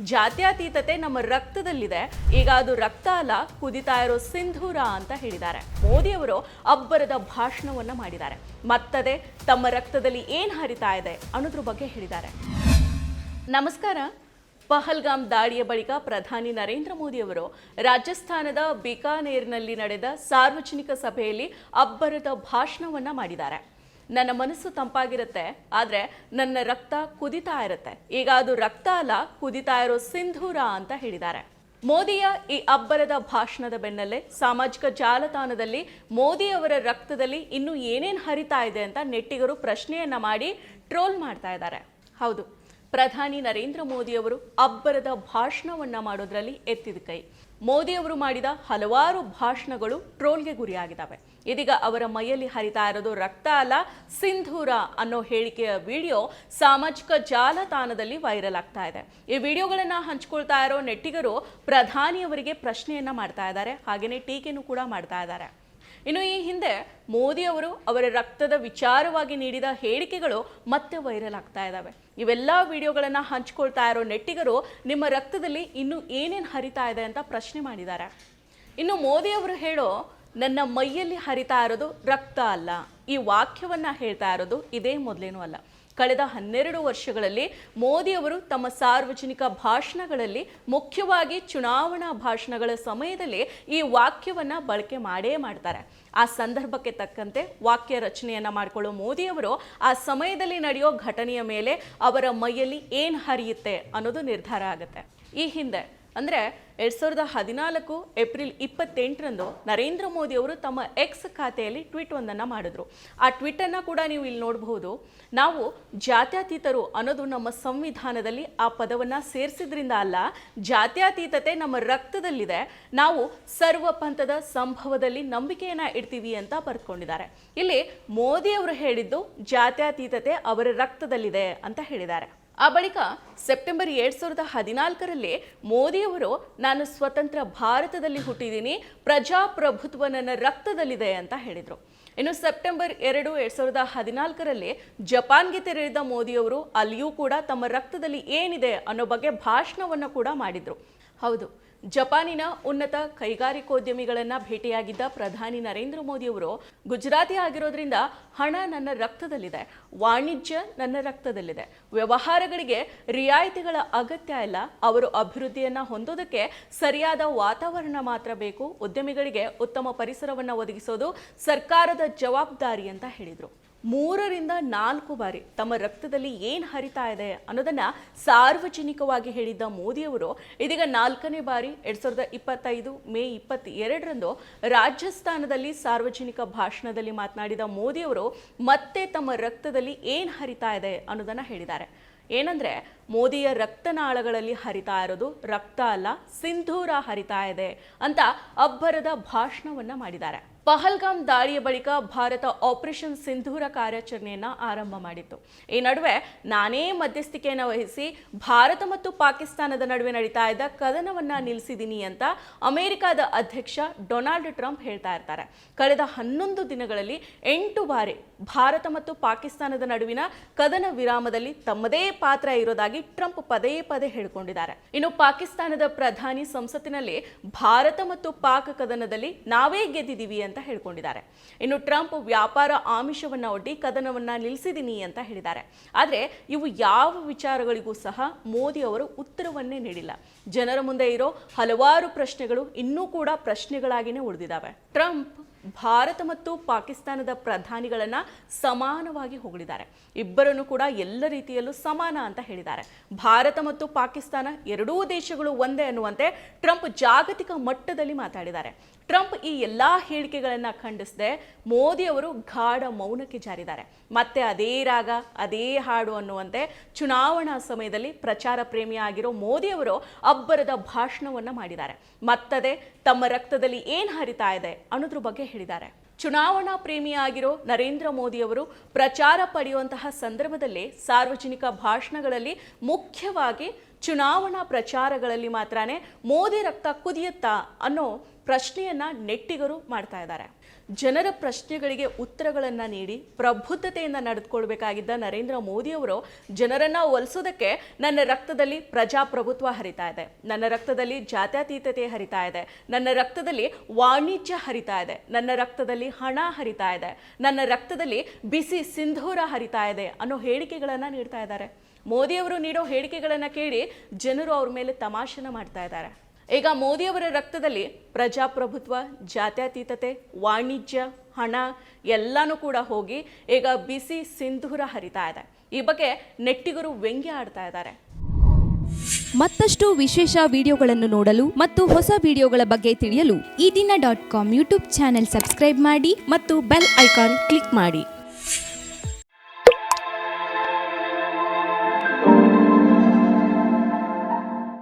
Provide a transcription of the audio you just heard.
ಜಾತ್ಯತೀತತೆ ನಮ್ಮ ರಕ್ತದಲ್ಲಿದೆ, ಈಗ ಅದು ರಕ್ತ ಅಲ್ಲ ಕುದಿತಾ ಇರೋ ಸಿಂಧೂರ ಅಂತ ಹೇಳಿದ್ದಾರೆ. ಮೋದಿ ಅವರು ಅಬ್ಬರದ ಭಾಷಣವನ್ನ ಮಾಡಿದ್ದಾರೆ. ಮತ್ತದೇ ತಮ್ಮ ರಕ್ತದಲ್ಲಿ ಏನ್ ಹರಿತಾ ಇದೆ ಅನ್ನೋದ್ರ ಬಗ್ಗೆ ಹೇಳಿದ್ದಾರೆ. ನಮಸ್ಕಾರ. ಪಹಲ್ಗಾಮ್ ದಾಳಿಯ ಬಳಿಕ ಪ್ರಧಾನಿ ನರೇಂದ್ರ ಮೋದಿ ಅವರು ರಾಜಸ್ಥಾನದ ಬಿಕಾನೇರ್ನಲ್ಲಿ ನಡೆದ ಸಾರ್ವಜನಿಕ ಸಭೆಯಲ್ಲಿ ಅಬ್ಬರದ ಭಾಷಣವನ್ನ ಮಾಡಿದ್ದಾರೆ. ನನ್ನ ಮನಸ್ಸು ತಂಪಾಗಿರುತ್ತೆ, ಆದರೆ ನನ್ನ ರಕ್ತ ಕುದಿತಾ ಇರುತ್ತೆ, ಈಗ ಅದು ರಕ್ತ ಅಲ್ಲ ಕುದಿತಾ ಇರೋ ಸಿಂಧೂರ ಅಂತ ಹೇಳಿದ್ದಾರೆ. ಮೋದಿಯ ಈ ಅಬ್ಬರದ ಭಾಷಣದ ಬೆನ್ನಲ್ಲೇ ಸಾಮಾಜಿಕ ಜಾಲತಾಣದಲ್ಲಿ ಮೋದಿ ಅವರ ರಕ್ತದಲ್ಲಿ ಇನ್ನೂ ಏನೇನು ಹರಿತಾ ಇದೆ ಅಂತ ನೆಟ್ಟಿಗರು ಪ್ರಶ್ನೆಯನ್ನ ಮಾಡಿ ಟ್ರೋಲ್ ಮಾಡ್ತಾ ಇದ್ದಾರೆ. ಹೌದು, ಪ್ರಧಾನಿ ನರೇಂದ್ರ ಮೋದಿ ಅವರು ಅಬ್ಬರದ ಭಾಷಣವನ್ನ ಮಾಡೋದ್ರಲ್ಲಿ ಎತ್ತಿದ ಕೈ. ಮೋದಿ ಅವರು ಮಾಡಿದ ಹಲವಾರು ಭಾಷಣಗಳು ಟ್ರೋಲ್ಗೆ ಗುರಿಯಾಗಿದ್ದಾವೆ. ಇದೀಗ ಅವರ ಮೈಯಲ್ಲಿ ಹರಿತಾ ಇರೋದು ರಕ್ತ ಅಲ್ಲ ಸಿಂಧೂರ ಅನ್ನೋ ಹೇಳಿಕೆಯ ವಿಡಿಯೋ ಸಾಮಾಜಿಕ ಜಾಲತಾಣದಲ್ಲಿ ವೈರಲ್ ಆಗ್ತಾ ಇದೆ. ಈ ವಿಡಿಯೋಗಳನ್ನ ಹಂಚ್ಕೊಳ್ತಾ ಇರೋ ನೆಟ್ಟಿಗರು ಪ್ರಧಾನಿಯವರಿಗೆ ಪ್ರಶ್ನೆಯನ್ನ ಮಾಡ್ತಾ ಇದ್ದಾರೆ, ಹಾಗೇನೆ ಟೀಕೆನೂ ಕೂಡ ಮಾಡ್ತಾ ಇದ್ದಾರೆ. ಇನ್ನು ಈ ಹಿಂದೆ ಮೋದಿ ಅವರು ಅವರ ರಕ್ತದ ವಿಚಾರವಾಗಿ ನೀಡಿದ ಹೇಳಿಕೆಗಳು ಮತ್ತೆ ವೈರಲ್ ಆಗ್ತಾ ಇದ್ದಾವೆ. ಇವೆಲ್ಲ ವಿಡಿಯೋಗಳನ್ನ ಹಂಚ್ಕೊಳ್ತಾ ಇರೋ ನೆಟ್ಟಿಗರು ನಿಮ್ಮ ರಕ್ತದಲ್ಲಿ ಇನ್ನೂ ಏನೇನು ಹರಿತಾ ಇದೆ ಅಂತ ಪ್ರಶ್ನೆ ಮಾಡಿದ್ದಾರೆ. ಇನ್ನು ಮೋದಿ ಅವರು ಹೇಳೋ ನನ್ನ ಮೈಯಲ್ಲಿ ಹರಿತಾ ಇರೋದು ರಕ್ತ ಅಲ್ಲ, ಈ ವಾಕ್ಯವನ್ನ ಹೇಳ್ತಾ ಇರೋದು ಇದೇ ಮೊದಲೇನೂ ಅಲ್ಲ. ಕಳೆದ 12 ವರ್ಷಗಳಲ್ಲಿ ಮೋದಿ ಅವರು ತಮ್ಮ ಸಾರ್ವಜನಿಕ ಭಾಷಣಗಳಲ್ಲಿ, ಮುಖ್ಯವಾಗಿ ಚುನಾವಣಾ ಭಾಷಣಗಳ ಸಮಯದಲ್ಲಿ ಈ ವಾಕ್ಯವನ್ನ ಬಳಕೆ ಮಾಡೇ ಮಾಡ್ತಾರೆ. ಆ ಸಂದರ್ಭಕ್ಕೆ ತಕ್ಕಂತೆ ವಾಕ್ಯ ರಚನೆಯನ್ನ ಮಾಡಿಕೊಳ್ಳೋ ಮೋದಿ ಅವರು ಆ ಸಮಯದಲ್ಲಿ ನಡೆಯೋ ಘಟನೆಯ ಮೇಲೆ ಅವರ ಮೈಯಲ್ಲಿ ಏನು ಹರಿಯುತ್ತೆ ಅನ್ನೋದು ನಿರ್ಧಾರ ಆಗುತ್ತೆ. ಈ ಹಿಂದೆ ಅಂದರೆ 2014 ಏಪ್ರಿಲ್ 28ರಂದು ನರೇಂದ್ರ ಮೋದಿ ಅವರು ತಮ್ಮ ಎಕ್ಸ್ ಖಾತೆಯಲ್ಲಿ ಟ್ವೀಟ್ ಒಂದನ್ನು ಮಾಡಿದ್ರು. ಆ ಟ್ವೀಟನ್ನು ಕೂಡ ನೀವು ಇಲ್ಲಿ ನೋಡಬಹುದು. ನಾವು ಜಾತ್ಯತೀತರು ಅನ್ನೋದು ನಮ್ಮ ಸಂವಿಧಾನದಲ್ಲಿ ಆ ಪದವನ್ನು ಸೇರಿಸಿದ್ರಿಂದ ಅಲ್ಲ, ಜಾತ್ಯತೀತತೆ ನಮ್ಮ ರಕ್ತದಲ್ಲಿದೆ, ನಾವು ಸರ್ವ ಪಂಥದ ಸಂಭವದಲ್ಲಿ ನಂಬಿಕೆಯನ್ನು ಇಡ್ತೀವಿ ಅಂತ ಬರ್ಕೊಂಡಿದ್ದಾರೆ. ಇಲ್ಲಿ ಮೋದಿ ಅವರು ಹೇಳಿದ್ದು ಜಾತ್ಯತೀತತೆ ಅವರ ರಕ್ತದಲ್ಲಿದೆ ಅಂತ ಹೇಳಿದ್ದಾರೆ. ಆ ಬಳಿಕ ಸೆಪ್ಟೆಂಬರ್ 2014ರಲ್ಲಿ ಮೋದಿಯವರು ನಾನು ಸ್ವತಂತ್ರ ಭಾರತದಲ್ಲಿ ಹುಟ್ಟಿದ್ದೀನಿ, ಪ್ರಜಾಪ್ರಭುತ್ವ ನನ್ನ ರಕ್ತದಲ್ಲಿದೆ ಅಂತ ಹೇಳಿದರು. ಇನ್ನು ಸೆಪ್ಟೆಂಬರ್ 2, 2014ರಲ್ಲಿ ಜಪಾನ್ಗೆ ತೆರಳಿದ ಮೋದಿಯವರು ಅಲ್ಲಿಯೂ ಕೂಡ ತಮ್ಮ ರಕ್ತದಲ್ಲಿ ಏನಿದೆ ಅನ್ನೋ ಬಗ್ಗೆ ಭಾಷಣವನ್ನು ಕೂಡ ಮಾಡಿದರು. ಹೌದು, ಜಪಾನಿನ ಉನ್ನತ ಕೈಗಾರಿಕೋದ್ಯಮಿಗಳನ್ನ ಭೇಟಿಯಾಗಿದ್ದ ಪ್ರಧಾನಿ ನರೇಂದ್ರ ಮೋದಿ ಅವರು ಗುಜರಾತಿ ಆಗಿರೋದ್ರಿಂದ ಹಣ ನನ್ನ ರಕ್ತದಲ್ಲಿದೆ, ವಾಣಿಜ್ಯ ನನ್ನ ರಕ್ತದಲ್ಲಿದೆ, ವ್ಯವಹಾರಗಳಿಗೆ ರಿಯಾಯಿತಿಗಳ ಅಗತ್ಯ ಇಲ್ಲ, ಅವರು ಅಭಿವೃದ್ಧಿಯನ್ನ ಹೊಂದೋದಕ್ಕೆ ಸರಿಯಾದ ವಾತಾವರಣ ಮಾತ್ರ ಬೇಕು, ಉದ್ಯಮಿಗಳಿಗೆ ಉತ್ತಮ ಪರಿಸರವನ್ನು ಒದಗಿಸೋದು ಸರ್ಕಾರದ ಜವಾಬ್ದಾರಿ ಅಂತ ಹೇಳಿದರು. 3 ರಿಂದ 4 ಬಾರಿ ತಮ್ಮ ರಕ್ತದಲ್ಲಿ ಏನು ಹರಿತಾ ಇದೆ ಅನ್ನೋದನ್ನ ಸಾರ್ವಜನಿಕವಾಗಿ ಹೇಳಿದ್ದ ಮೋದಿಯವರು ಇದೀಗ 4ನೇ ಬಾರಿ 2025 ಮೇ 22ರಂದು ರಾಜಸ್ಥಾನದಲ್ಲಿ ಸಾರ್ವಜನಿಕ ಭಾಷಣದಲ್ಲಿ ಮಾತನಾಡಿದ ಮೋದಿಯವರು ಮತ್ತೆ ತಮ್ಮ ರಕ್ತದಲ್ಲಿ ಏನು ಹರಿತಾ ಇದೆ ಅನ್ನೋದನ್ನ ಹೇಳಿದ್ದಾರೆ. ಏನಂದ್ರೆ ಮೋದಿಯ ರಕ್ತನಾಳಗಳಲ್ಲಿ ಹರಿತಾ ಇರೋದು ರಕ್ತ ಅಲ್ಲ ಸಿಂಧೂರ ಹರಿತಾ ಇದೆ ಅಂತ ಅಬ್ಬರದ ಭಾಷಣವನ್ನ ಮಾಡಿದ್ದಾರೆ. ಪಹಲ್ಗಾಮ್ ದಾಳಿಯ ಬಳಿಕ ಭಾರತ ಆಪರೇಷನ್ ಸಿಂಧೂರ ಕಾರ್ಯಾಚರಣೆಯನ್ನ ಆರಂಭ ಮಾಡಿತ್ತು. ಈ ನಡುವೆ ನಾನೇ ಮಧ್ಯಸ್ಥಿಕೆಯನ್ನು ವಹಿಸಿ ಭಾರತ ಮತ್ತು ಪಾಕಿಸ್ತಾನದ ನಡುವೆ ನಡೀತಾ ಇದ್ದ ಕದನವನ್ನ ನಿಲ್ಲಿಸಿದ್ದೀನಿ ಅಂತ ಅಮೆರಿಕದ ಅಧ್ಯಕ್ಷ ಡೊನಾಲ್ಡ್ ಟ್ರಂಪ್ ಹೇಳ್ತಾ ಇರ್ತಾರೆ. ಕಳೆದ 11 ದಿನಗಳಲ್ಲಿ 8 ಬಾರಿ ಭಾರತ ಮತ್ತು ಪಾಕಿಸ್ತಾನದ ನಡುವಿನ ಕದನ ವಿರಾಮದಲ್ಲಿ ತಮ್ಮದೇ ಪಾತ್ರ ಇರೋದಾಗಿ ಟ್ರಂಪ್ ಪದೇ ಪದೇ ಹೇಳಿಕೊಂಡಿದ್ದಾರೆ. ಇನ್ನು ಪಾಕಿಸ್ತಾನದ ಪ್ರಧಾನಿ ಸಂಸತ್ತಿನಲ್ಲಿ ಭಾರತ ಮತ್ತು ಪಾಕ್ ಕದನದಲ್ಲಿ ನಾವೇ ಗೆದ್ದಿದ್ದೀವಿ ಅಂತ ಹೇಳ್ಕೊಂಡಿದ್ದಾರೆ. ಇನ್ನು ಟ್ರಂಪ್ ವ್ಯಾಪಾರ ಆಮಿಷವನ್ನ ಒಡ್ಡಿ ಕದನವನ್ನ ನಿಲ್ಲಿಸಿದ್ದೀನಿ ಅಂತ ಹೇಳಿದ್ದಾರೆ. ಆದರೆ ಇವು ಯಾವ ವಿಚಾರಗಳಿಗೂ ಸಹ ಮೋದಿ ಅವರು ಉತ್ತರವನ್ನೇ ನೀಡಿಲ್ಲ. ಜನರ ಮುಂದೆ ಇರೋ ಹಲವಾರು ಪ್ರಶ್ನೆಗಳು ಇನ್ನೂ ಕೂಡ ಪ್ರಶ್ನೆಗಳಾಗಿನೇ ಉಳಿದಿದ್ದಾವೆ. ಟ್ರಂಪ್ ಭಾರತ ಮತ್ತು ಪಾಕಿಸ್ತಾನದ ಪ್ರಧಾನಿಗಳನ್ನ ಸಮಾನವಾಗಿ ಹೊಗಳಿದ್ದಾರೆ. ಇಬ್ಬರನ್ನು ಕೂಡ ಎಲ್ಲ ರೀತಿಯಲ್ಲೂ ಸಮಾನ ಅಂತ ಹೇಳಿದ್ದಾರೆ. ಭಾರತ ಮತ್ತು ಪಾಕಿಸ್ತಾನ ಎರಡೂ ದೇಶಗಳು ಒಂದೇ ಅನ್ನುವಂತೆ ಟ್ರಂಪ್ ಜಾಗತಿಕ ಮಟ್ಟದಲ್ಲಿ ಮಾತಾಡಿದ್ದಾರೆ. ಟ್ರಂಪ್ ಈ ಎಲ್ಲಾ ಹೇಳಿಕೆಗಳನ್ನ ಖಂಡಿಸದೆ ಮೋದಿ ಅವರು ಗಾಢ ಮೌನಕ್ಕೆ ಜಾರಿದ್ದಾರೆ. ಮತ್ತೆ ಅದೇ ರಾಗ ಅದೇ ಹಾಡು ಅನ್ನುವಂತೆ ಚುನಾವಣಾ ಸಮಯದಲ್ಲಿ ಪ್ರಚಾರ ಪ್ರೇಮಿಯಾಗಿರೋ ಮೋದಿ ಅವರು ಅಬ್ಬರದ ಭಾಷಣವನ್ನ ಮಾಡಿದ್ದಾರೆ. ಮತ್ತದೇ ತಮ್ಮ ರಕ್ತದಲ್ಲಿ ಏನ್ ಹರಿತಾ ಇದೆ ಅನ್ನೋದ್ರ ಬಗ್ಗೆ ಹೇಳಿದ್ದಾರೆ. ಚುನಾವಣಾ ಪ್ರೇಮಿಯಾಗಿರೋ ನರೇಂದ್ರ ಮೋದಿ ಅವರು ಪ್ರಚಾರ ಪಡೆಯುವಂತಹ ಸಂದರ್ಭದಲ್ಲಿ ಸಾರ್ವಜನಿಕ ಭಾಷಣಗಳಲ್ಲಿ ಮುಖ್ಯವಾಗಿ ಚುನಾವಣಾ ಪ್ರಚಾರಗಳಲ್ಲಿ ಮಾತ್ರನೇ ಮೋದಿ ರಕ್ತ ಕುದಿಯುತ್ತಾ ಅನ್ನೋ ಪ್ರಶ್ನೆಯನ್ನ ನೆಟ್ಟಿಗರು ಮಾಡ್ತಾ ಇದ್ದಾರೆ. ಜನರ ಪ್ರಶ್ನೆಗಳಿಗೆ ಉತ್ತರಗಳನ್ನು ನೀಡಿ ಪ್ರಬುದ್ಧತೆಯಿಂದ ನಡೆದುಕೊಳ್ಬೇಕಾಗಿದ್ದ ನರೇಂದ್ರ ಮೋದಿ ಅವರು ಜನರನ್ನ ಒಲಿಸೋದಕ್ಕೆ ನನ್ನ ರಕ್ತದಲ್ಲಿ ಪ್ರಜಾಪ್ರಭುತ್ವ ಹರಿತಾ ಇದೆ, ನನ್ನ ರಕ್ತದಲ್ಲಿ ಜಾತ್ಯತೀತತೆ ಹರಿತಾ ಇದೆ, ನನ್ನ ರಕ್ತದಲ್ಲಿ ವಾಣಿಜ್ಯ ಹರಿತಾ ಇದೆ, ನನ್ನ ರಕ್ತದಲ್ಲಿ ಹಣ ಹರಿತಾ ಇದೆ, ನನ್ನ ರಕ್ತದಲ್ಲಿ ಬಿಸಿ ಸಿಂಧೂರ ಹರಿತಾ ಇದೆ ಅನ್ನೋ ಹೇಳಿಕೆಗಳನ್ನು ನೀಡ್ತಾ ಇದ್ದಾರೆ. ಮೋದಿಯವರು ನೀಡೋ ಹೇಳಿಕೆಗಳನ್ನು ಕೇಳಿ ಜನರು ಅವ್ರ ಮೇಲೆ ತಮಾಷೆನ ಮಾಡ್ತಾ ಇದ್ದಾರೆ. ಈಗ ಮೋದಿಯವರ ರಕ್ತದಲ್ಲಿ ಪ್ರಜಾಪ್ರಭುತ್ವ, ಜಾತ್ಯತೀತತೆ, ವಾಣಿಜ್ಯ, ಹಣ ಎಲ್ಲನೂ ಕೂಡ ಹೋಗಿ ಈಗ ಬಿಸಿ ಸಿಂಧೂರ ಹರಿತಾ ಇದೆ. ಈ ಬಗ್ಗೆ ನೆಟ್ಟಿಗರು ವ್ಯಂಗ್ಯ ಆಡ್ತಾ ಇದ್ದಾರೆ. ಮತ್ತಷ್ಟು ವಿಶೇಷ ವಿಡಿಯೋಗಳನ್ನು ನೋಡಲು ಮತ್ತು ಹೊಸ ವಿಡಿಯೋಗಳ ಬಗ್ಗೆ ತಿಳಿಯಲು ಈ ದಿನ .com ಯೂಟ್ಯೂಬ್ ಚಾನೆಲ್ ಸಬ್ಸ್ಕ್ರೈಬ್ ಮಾಡಿ ಮತ್ತು ಬೆಲ್ ಐಕಾನ್ ಕ್ಲಿಕ್ ಮಾಡಿ.